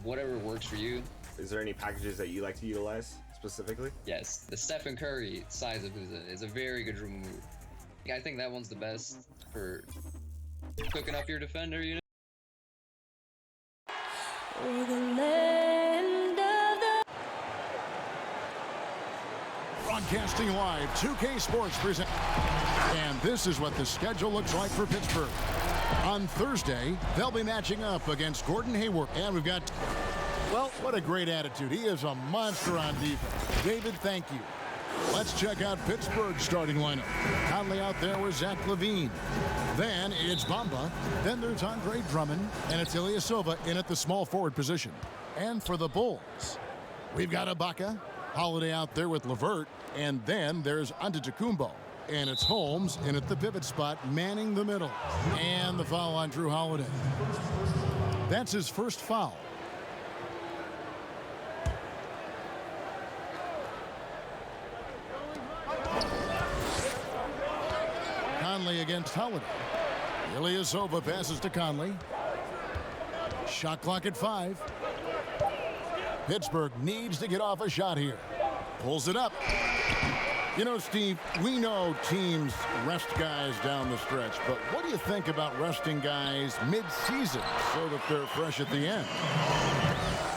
whatever works for you. Is there any packages that you like to utilize specifically? Yes, the Stephen Curry size up is a very good dribble move. I think that one's the best for cooking up your defender, you know? Broadcasting live, 2K Sports present. And this is what the schedule looks like for Pittsburgh. On Thursday, they'll be matching up against Gordon Hayward. And we've got, well, what a great attitude. He is a monster on defense. David, thank you. Let's check out Pittsburgh's starting lineup. Conley out there with Zach LaVine. Then it's Bamba. Then there's Andre Drummond. And it's Ilyasova in at the small forward position. And for the Bulls, we've got Ibaka. Holiday out there with LeVert. And then there's Antetokounmpo. And it's Holmes in at the pivot spot, manning the middle. And the foul on Drew Holiday. That's his first foul. Conley against Holiday. Ilyasova passes to Conley. Shot clock at 5. Pittsburgh needs to get off a shot here. Pulls it up. You know, Steve, we know teams rest guys down the stretch, but what do you think about resting guys mid-season so that they're fresh at the end?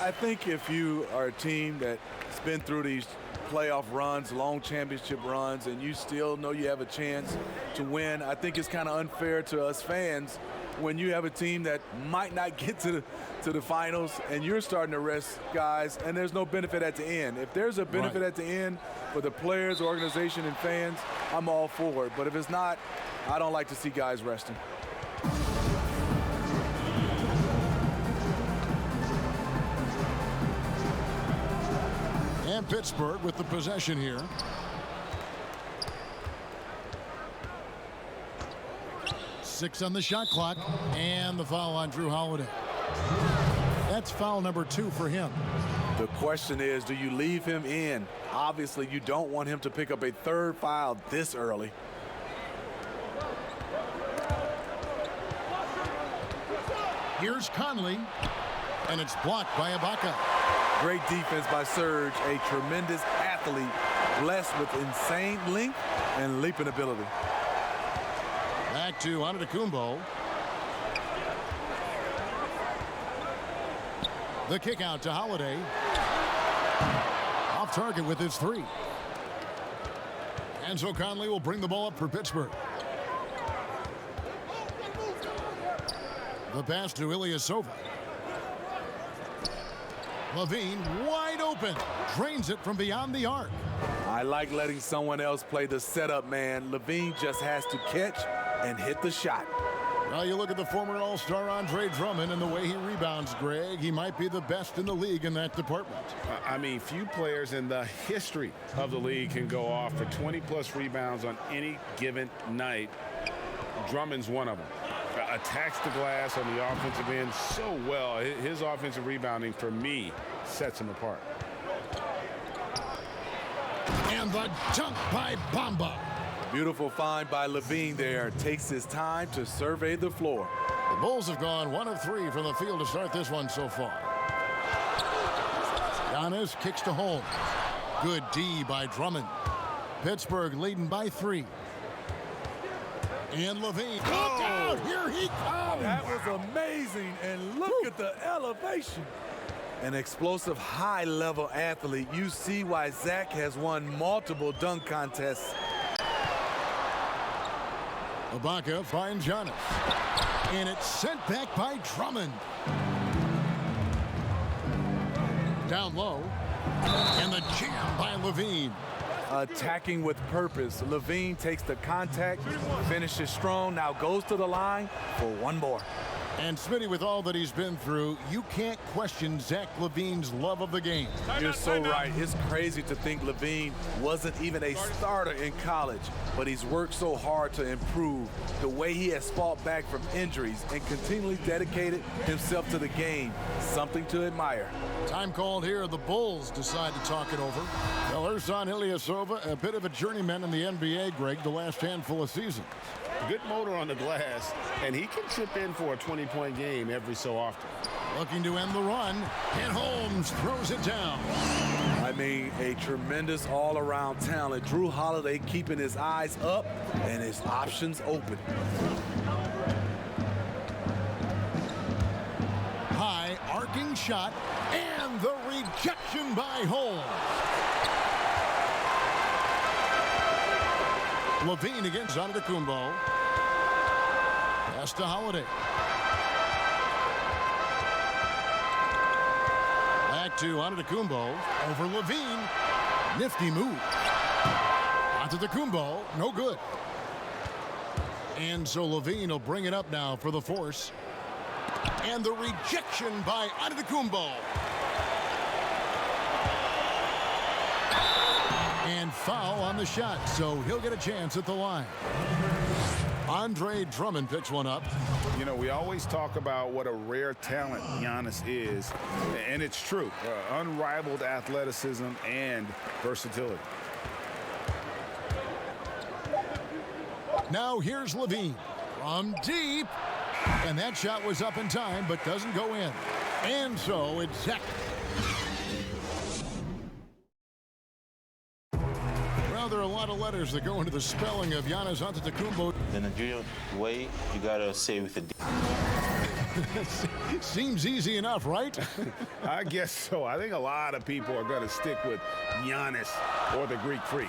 I think if you are a team that's been through these playoff runs, long championship runs, and you still know you have a chance to win, I think it's kind of unfair to us fans when you have a team that might not get to the finals and you're starting to rest guys and there's no benefit at the end. If there's a benefit at the end for the players, organization, and fans, I'm all for it. But if it's not, I don't like to see guys resting. And Pittsburgh with the possession here. Six on the shot clock, and the foul on Drew Holiday. That's foul number 2 for him. The question is, do you leave him in? Obviously, you don't want him to pick up a third foul this early. Here's Conley, and it's blocked by Ibaka. Great defense by Serge, a tremendous athlete, blessed with insane length and leaping ability. Back to Antetokounmpo. The kick out to Holiday. Off target with his 3. And so Conley will bring the ball up for Pittsburgh. The pass to Ilyasova. LaVine wide open. Drains it from beyond the arc. I like letting someone else play the setup, man. LaVine just has to catch and hit the shot. Well, you look at the former All-Star Andre Drummond and the way he rebounds, Greg. He might be the best in the league in that department. I mean, few players in the history of the league can go off for 20-plus rebounds on any given night. Drummond's one of them. Attacks the glass on the offensive end so well. His offensive rebounding, for me, sets him apart. And the dunk by Bamba. Beautiful find by LaVine there. Takes his time to survey the floor. The Bulls have gone 1 of 3 from the field to start this one so far. Giannis kicks to Holmes. Good D by Drummond. Pittsburgh leading by 3. And LaVine. Look out! Here he comes! That was amazing, and look at the elevation. An explosive, high-level athlete. You see why Zach has won multiple dunk contests. Ibaka finds Giannis. And it's sent back by Drummond. Down low. And the jam by LaVine. Attacking with purpose. LaVine takes the contact, finishes strong, now goes to the line for one more. And Smitty, with all that he's been through, you can't question Zach LaVine's love of the game. You're so right. It's crazy to think LaVine wasn't even a starter in college, but he's worked so hard to improve. The way he has fought back from injuries and continually dedicated himself to the game, something to admire. Time called here. The Bulls decide to talk it over. Well, Ersan Ilyasova, a bit of a journeyman in the NBA, Greg, the last handful of seasons. Good motor on the glass, and he can chip in for a 20-point game every so often. Looking to end the run, and Holmes throws it down. I mean, a tremendous all-around talent. Drew Holiday keeping his eyes up and his options open. High arcing shot, and the rejection by Holmes. Levine against Antetokounmpo. Pass to Holiday. Back to Antetokounmpo over Levine. Nifty move. Antetokounmpo, no good. And so Levine will bring it up now for the force. And the rejection by Antetokounmpo. And foul on the shot, so he'll get a chance at the line. Andre Drummond picks one up. You know, we always talk about what a rare talent Giannis is, and it's true. Unrivaled athleticism and versatility. Now here's Levine from deep. And that shot was up in time, but doesn't go in. And so it's Zach. Well, there are a lot of letters that go into the spelling of Giannis Antetokounmpo. The Nigerian way, you gotta say with a D. Seems easy enough, right? I guess so. I think a lot of people are going to stick with Giannis or the Greek Freak.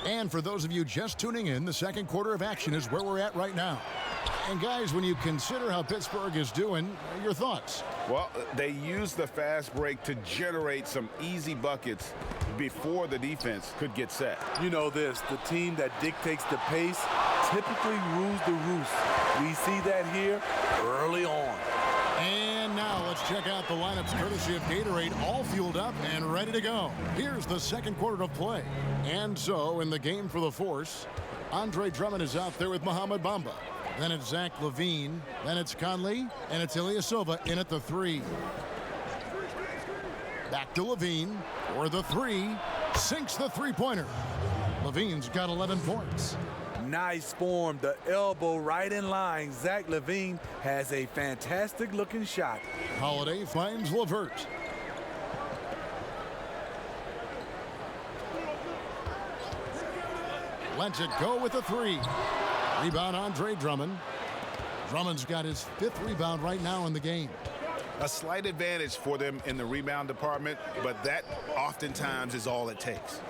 And for those of you just tuning in, the second quarter of action is where we're at right now. And guys, when you consider how Pittsburgh is doing, your thoughts? Well, they used the fast break to generate some easy buckets before the defense could get set. You know this, the team that dictates the pace typically rules the roost. We see that here early on. And now let's check out the lineups courtesy of Gatorade, all fueled up and ready to go. Here's the second quarter of play. And so in the game for the force, Andre Drummond is out there with Mohamed Bamba. Then it's Zach Levine. Then it's Conley. And it's Ilyasova in at the 3. Back to Levine for the 3. Sinks the three-pointer. Levine's got 11 points. Nice form, the elbow right in line. Zach Levine has a fantastic looking shot. Holiday finds LeVert. Lets it go with the 3. Rebound Andre Drummond. Drummond's got his 5th rebound right now in the game. A slight advantage for them in the rebound department, but that oftentimes is all it takes.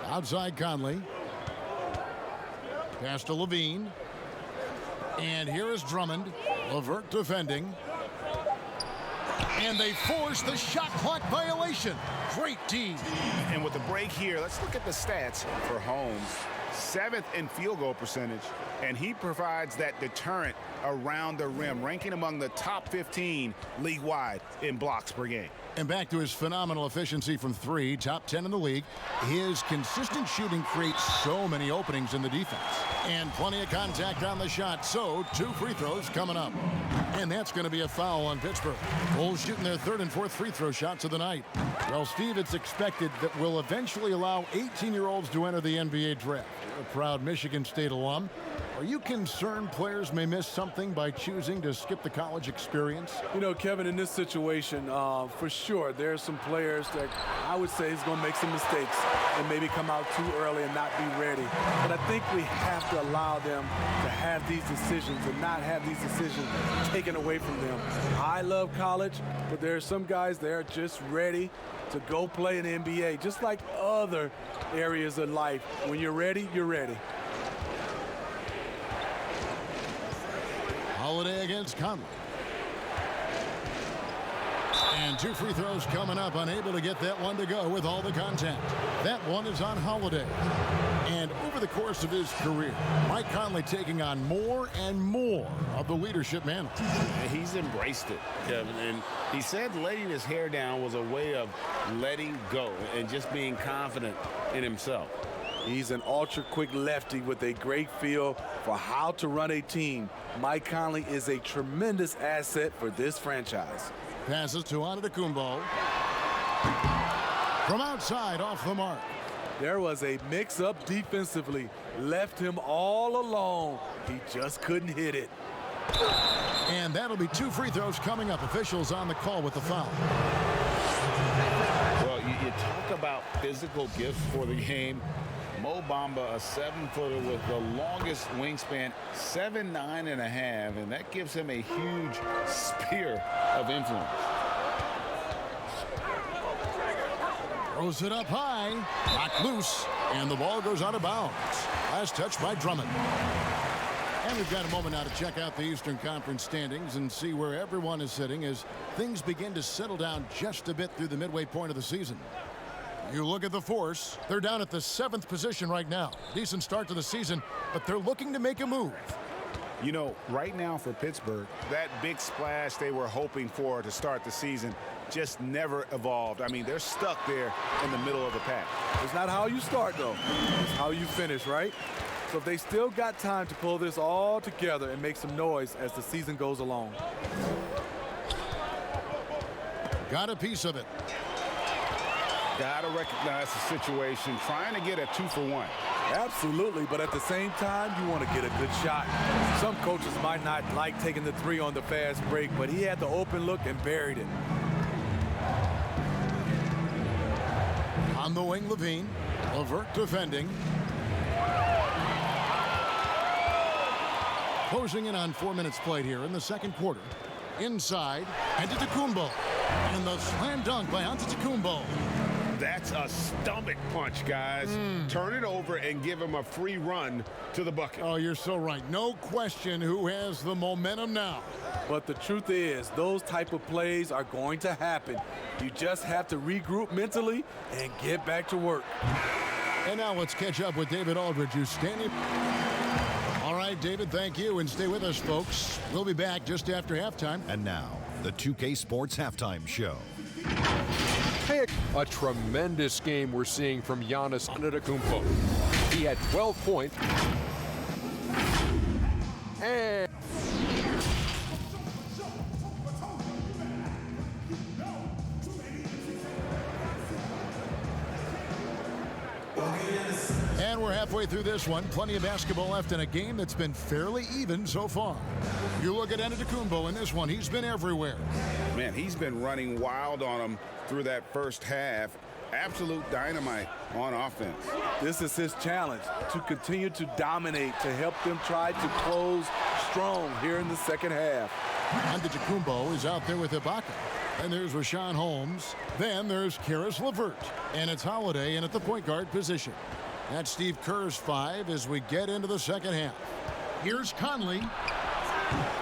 Outside Conley. Pass to Levine. And here is Drummond. LeVert defending. And they force the shot clock violation. Great D. And with the break here, let's look at the stats for Holmes. 7th in field goal percentage, and he provides that deterrent around the rim, ranking among the top 15 league-wide in blocks per game. And back to his phenomenal efficiency from 3, top 10 in the league. His consistent shooting creates so many openings in the defense. And plenty of contact on the shot, so 2 free throws coming up. And that's going to be a foul on Pittsburgh. Bulls shooting their 3rd and 4th free throw shots of the night. Well, Steve, it's expected that we'll eventually allow 18-year-olds to enter the NBA draft. You're a proud Michigan State alum. Are you concerned players may miss something by choosing to skip the college experience? You know, Kevin, in this situation, for sure, there are some players that I would say is going to make some mistakes and maybe come out too early and not be ready. But I think we have to allow them to have these decisions and not have these decisions taken away from them. I love college, but there are some guys that are just ready to go play in the NBA, just like other areas of life. When you're ready, you're ready. Holiday against Conley. And 2 free throws coming up, unable to get that one to go with all the contact. That one is on Holiday. And over the course of his career, Mike Conley taking on more and more of the leadership mantle. He's embraced it, Kevin, and he said letting his hair down was a way of letting go and just being confident in himself. He's an ultra-quick lefty with a great feel for how to run a team. Mike Conley is a tremendous asset for this franchise. Passes to Antetokounmpo. From outside, off the mark. There was a mix-up defensively. Left him all alone. He just couldn't hit it. And that'll be 2 free throws coming up. Officials on the call with the foul. Well, you talk about physical gifts for the game. Mo Bamba, a 7-footer with the longest wingspan, 7'9.5", and that gives him a huge sphere of influence. Throws it up high, knocked loose, and the ball goes out of bounds. Last touch by Drummond. And we've got a moment now to check out the Eastern Conference standings and see where everyone is sitting as things begin to settle down just a bit through the midway point of the season. You look at the Force, they're down at the 7th position right now. Decent start to the season, but they're looking to make a move. You know, right now for Pittsburgh, that big splash they were hoping for to start the season just never evolved. I mean, they're stuck there in the middle of the pack. It's not how you start, though. It's how you finish, right? So if they still got time to pull this all together and make some noise as the season goes along. Got a piece of it. Got to recognize the situation, trying to get a 2-for-1. Absolutely, but at the same time, you want to get a good shot. Some coaches might not like taking the 3 on the fast break, but he had the open look and buried it. On the wing, Levine. LeVert defending. Closing in on 4 minutes played here in the second quarter. Inside, Antetokounmpo. And the slam dunk by Antetokounmpo. That's a stomach punch, guys. Turn it over and give him a free run to the bucket. Oh, you're so right. No question who has the momentum now. But the truth is, those type of plays are going to happen. You just have to regroup mentally and get back to work. And now let's catch up with David Aldridge, who's standing. All right, David, thank you, and stay with us, folks. We'll be back just after halftime. And now, the 2K Sports Halftime Show. A tremendous game we're seeing from Giannis Antetokounmpo. He had 12 points. And we're halfway through this one. Plenty of basketball left in a game that's been fairly even so far. You look at Antetokounmpo in this one. He's been everywhere. Man, he's been running wild on him through that first half. Absolute dynamite on offense. This is his challenge, to continue to dominate, to help them try to close strong here in the second half. Antetokounmpo is out there with Ibaka. And there's Rashawn Holmes. Then there's Karis LeVert. And it's Holiday in at the point guard position. That's Steve Kerr's 5 as we get into the second half. Here's Conley.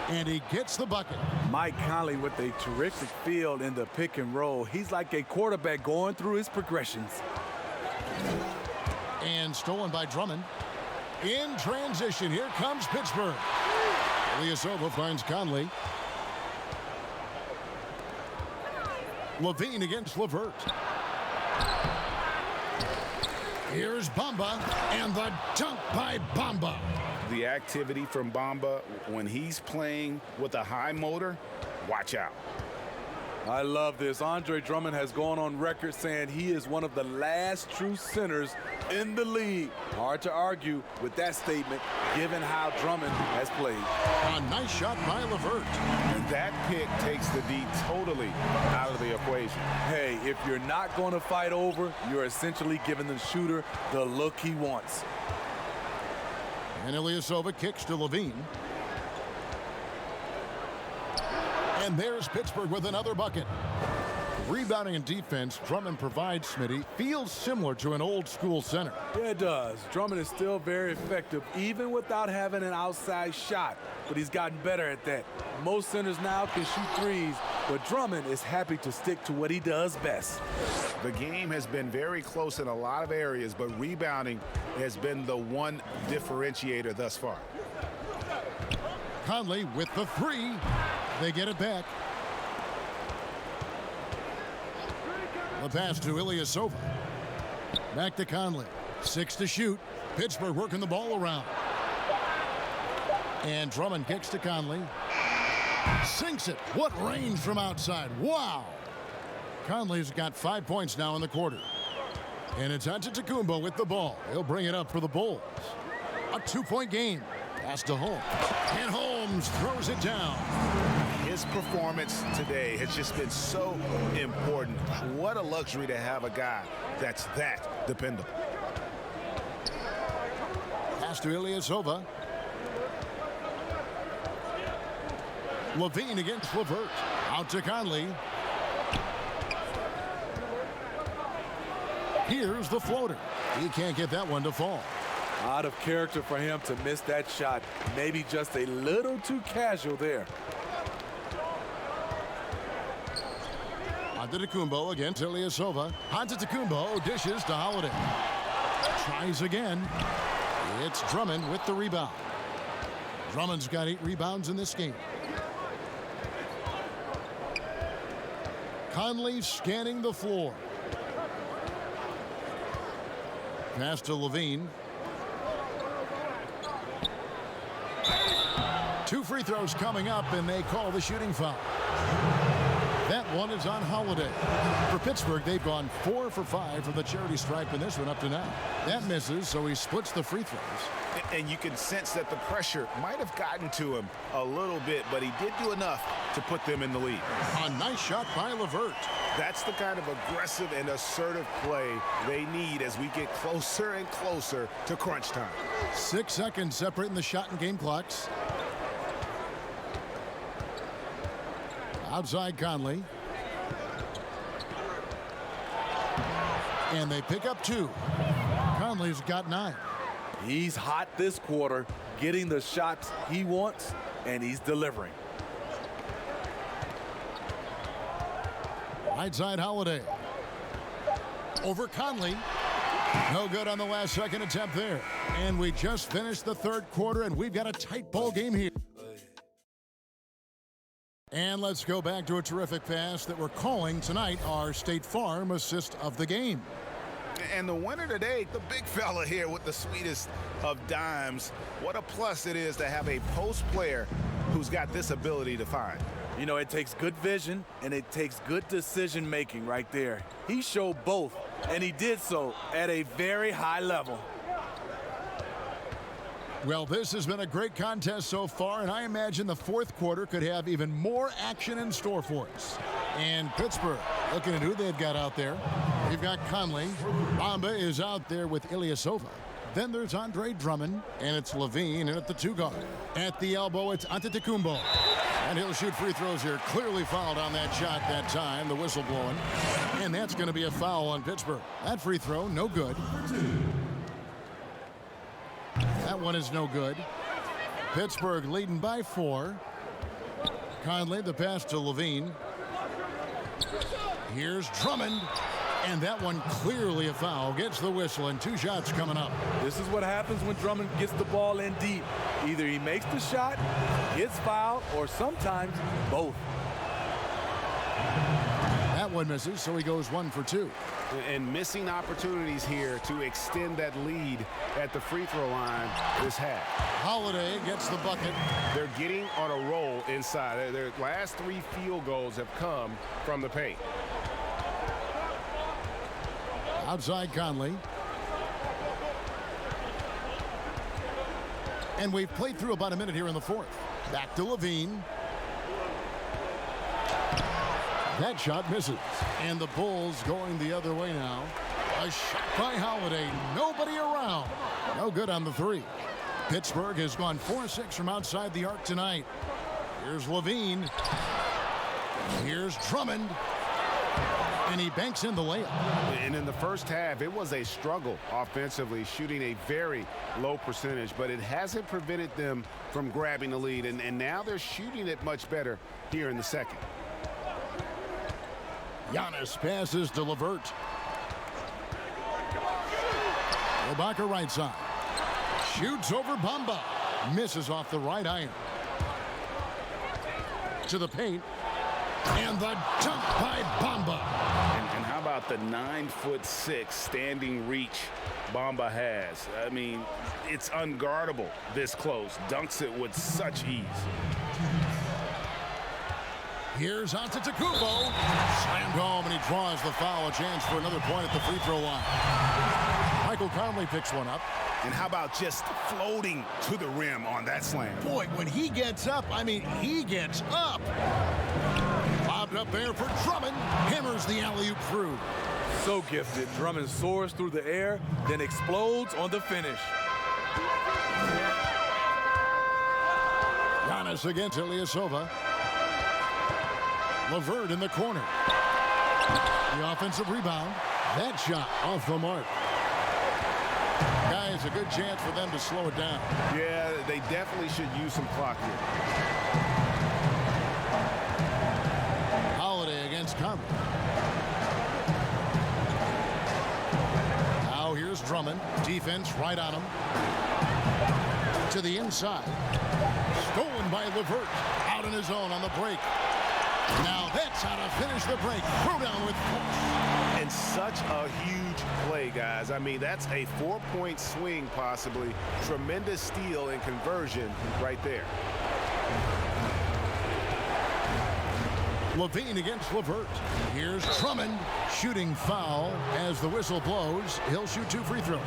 And he gets the bucket. Mike Conley with a terrific field in the pick and roll. He's like a quarterback going through his progressions. And stolen by Drummond. In transition, here comes Pittsburgh. Ilyasova finds Conley. Levine against LeVert. Here's Bamba, and the dunk by Bamba. The activity from Bamba when he's playing with a high motor, watch out. I love this. Andre Drummond has gone on record saying he is one of the last true centers in the league. Hard to argue with that statement, given how Drummond has played. A nice shot by LeVert. And that pick takes the D totally out of the equation. Hey, if you're not going to fight over, you're essentially giving the shooter the look he wants. And Ilyasova kicks to Levine. And there's Pittsburgh with another bucket. Rebounding and defense, Drummond provides Smitty. Feels similar to an old school center. Yeah, it does. Drummond is still very effective, even without having an outside shot. But he's gotten better at that. Most centers now can shoot threes, but Drummond is happy to stick to what he does best. The game has been very close in a lot of areas, but rebounding has been the one differentiator thus far. Conley with the 3. They get it back. The pass to Ilyasova. Back to Conley. 6 to shoot. Pittsburgh working the ball around. And Drummond kicks to Conley. Sinks it. What range from outside. Wow. Conley's got 5 points now in the quarter. And it's Antetokounmpo with the ball. He'll bring it up for the Bulls. A 2-point game. Pass to Holmes. And Holmes throws it down. His performance today has just been so important. What a luxury to have a guy that's that dependable. Pass to Ilyasova. Levine against Levert. Out to Conley. Here's the floater. He can't get that one to fall. Out of character for him to miss that shot. Maybe just a little too casual there. Antetokounmpo against Ilyasova. Antetokounmpo dishes to Holiday. Tries again. It's Drummond with the rebound. Drummond's got 8 rebounds in this game. Conley scanning the floor. Pass to Levine. 2 free throws coming up, and they call the shooting foul. That one is on Holiday. For Pittsburgh, they've gone 4 for 5 from the charity stripe in this one up to now. That misses, so he splits the free throws. And you can sense that the pressure might have gotten to him a little bit, but he did do enough to put them in the lead. A nice shot by Levert. That's the kind of aggressive and assertive play they need as we get closer and closer to crunch time. 6 seconds separating the shot and game clocks. Outside Conley. And they pick up 2. Conley's got 9. He's hot this quarter, getting the shots he wants, and he's delivering. Right side Holiday. Over Conley. No good on the last second attempt there. And we just finished the 3rd quarter, and we've got a tight ball game here. And let's go back to a terrific pass that we're calling tonight our State Farm assist of the game. And the winner today, the big fella here with the sweetest of dimes. What a plus it is to have a post player who's got this ability to find. You know, it takes good vision and it takes good decision making right there. He showed both, and he did so at a very high level. Well, this has been a great contest so far, and I imagine the 4th quarter could have even more action in store for us. And Pittsburgh, looking at who they've got out there. We've got Conley. Bamba is out there with Ilyasova. Then there's Andre Drummond, and it's Levine in at the 2 guard. At the elbow, it's Antetokounmpo. And he'll shoot free throws here. Clearly fouled on that shot that time, the whistle blowing. And that's going to be a foul on Pittsburgh. That free throw, no good. That one is no good. Pittsburgh leading by 4. Conley, the pass to Levine. Here's Drummond. And that one clearly a foul. Gets the whistle, and 2 shots coming up. This is what happens when Drummond gets the ball in deep. Either he makes the shot, gets fouled, or sometimes both. That one misses, so he goes 1 for 2. And missing opportunities here to extend that lead at the free throw line this half. Holiday gets the bucket. They're getting on a roll inside. Their last 3 field goals have come from the paint. Outside Conley. And we've played through about a minute here in the 4th. Back to Levine. That shot misses. And the Bulls going the other way now. A shot by Holiday. Nobody around. No good on the 3. Pittsburgh has gone 4-6 from outside the arc tonight. Here's Levine. Here's Drummond. And he banks in the layup. And in the first half, it was a struggle offensively, shooting a very low percentage, but it hasn't prevented them from grabbing the lead. And now they're shooting it much better here in the second. Giannis passes to Levert. Ibaka right side. Shoots over Bamba. Misses off the right iron. To the paint. And the dunk by Bamba. And how about the 9'6" standing reach Bamba has? I mean, it's unguardable this close. Dunks it with such ease. Here's Antetokounmpo. Slammed home, and he draws the foul. A chance for another point at the free throw line. Michael Conley picks one up. And how about just floating to the rim on that slam? Boy, when he gets up, I mean, he gets up. Lobbed up there for Drummond. Hammers the alley-oop through. So gifted. Drummond soars through the air, then explodes on the finish. Giannis against Ilyasova. LeVert in the corner. The offensive rebound. That shot off the mark. Guys, a good chance for them to slow it down. Yeah, they definitely should use some clock here. Holiday against Conley. Now here's Drummond. Defense right on him. To the inside. Stolen by LeVert. Out on his own on the break. Now that's how to finish the break. Throw down with force. And such a huge play, guys. I mean, that's a 4-point swing, possibly. Tremendous steal and conversion right there. Levine against LeVert. Here's Drummond. Shooting foul as the whistle blows. He'll shoot 2 free throws.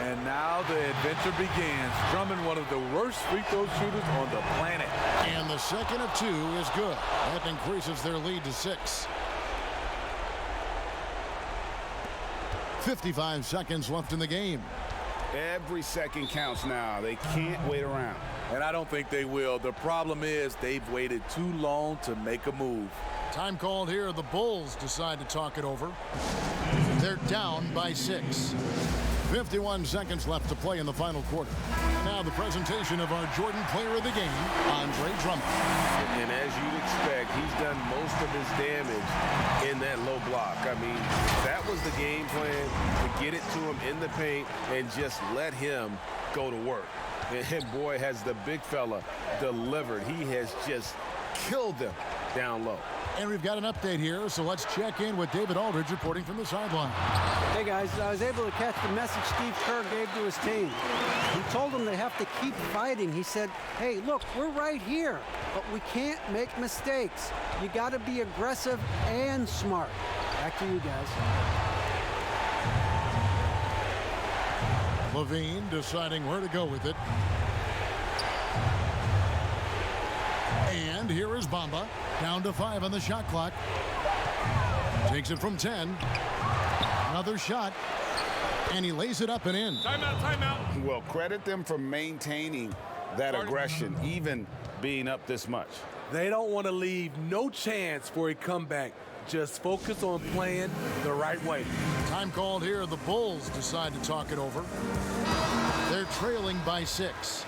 And now the adventure begins. Drummond, one of the worst free throw shooters on the planet. And the second of 2 is good. That increases their lead to 6. 55 seconds left in the game. Every second counts now. They can't wait around. And I don't think they will. The problem is they've waited too long to make a move. Time called here. The Bulls decide to talk it over. They're down by 6. 51 seconds left to play in the final quarter. Now the presentation of our Jordan Player of the Game, Andre Drummond. And as you'd expect, he's done most of his damage in that low block. I mean, that was the game plan, to get it to him in the paint and just let him go to work. And boy, has the big fella delivered. He has just killed them down low. And we've got an update here, so let's check in with David Aldridge reporting from the sideline. Hey guys, I was able to catch the message Steve Kerr gave to his team. He told them they have to keep fighting. He said, hey, look, we're right here, but we can't make mistakes. You got to be aggressive and smart. Back to you guys. Levine deciding where to go with it. And here is Bamba, down to 5 on the shot clock. Takes it from 10. Another shot, and he lays it up and in. Timeout, timeout. Well, credit them for maintaining that aggression, even being up this much. They don't want to leave no chance for a comeback. Just focus on playing the right way. Time called here. The Bulls decide to talk it over. They're trailing by 6.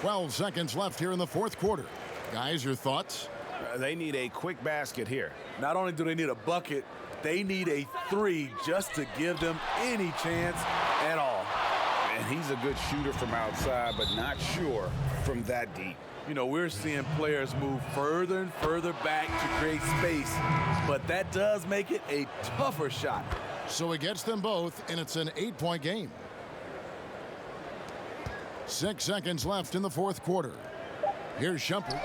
12 seconds left here in the fourth quarter. Guys, your thoughts? They need a quick basket here. Not only do they need a bucket, they need a 3 just to give them any chance at all. And he's a good shooter from outside, but not sure from that deep. You know, we're seeing players move further and further back to create space, but that does make it a tougher shot. So it gets them both, and it's an 8-point game. 6 seconds left in the fourth quarter. Here's Shumpert.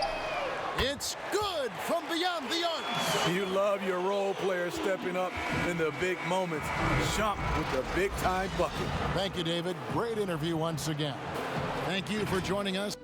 It's good from beyond the arc. You love your role players stepping up in the big moments. Shump with the big-time bucket. Thank you, David. Great interview once again. Thank you for joining us.